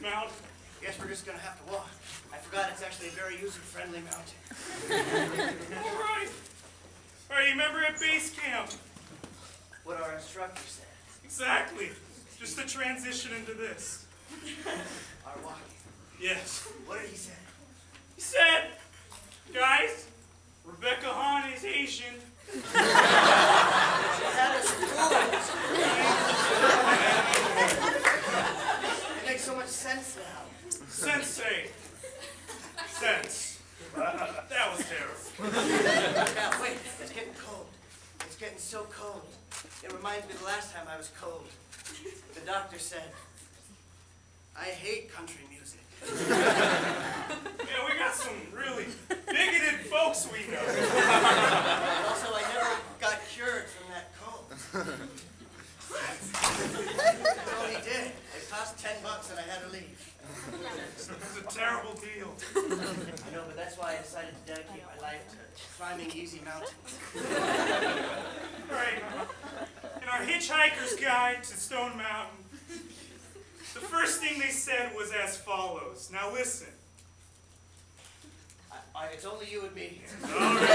mountain? Guess we're just gonna have to walk. I forgot it's actually a very user-friendly mountain. All right. All right, you remember at base camp? What our instructor said. Exactly. Just the transition into this. Our walking. Yes. What did he say? He said, guys, Rebecca Hahn is Asian. That is cool. It makes so much sense now. Sensei. Sense. That was terrible. Now, wait. It's getting cold. It's getting so cold. It reminds me of the last time I was cold. The doctor said, I hate country music. Yeah, we got some really bigoted folks we know. And also, I never got cured from that cold. That's all he did. It cost $10 and I had to leave. It's a terrible deal. I know, but that's why I decided to dedicate my life to climbing easy mountains. All right. In our Hitchhiker's Guide to Stone Mountain, the first thing they said was as follows. Now listen. It's only you and me here. All right.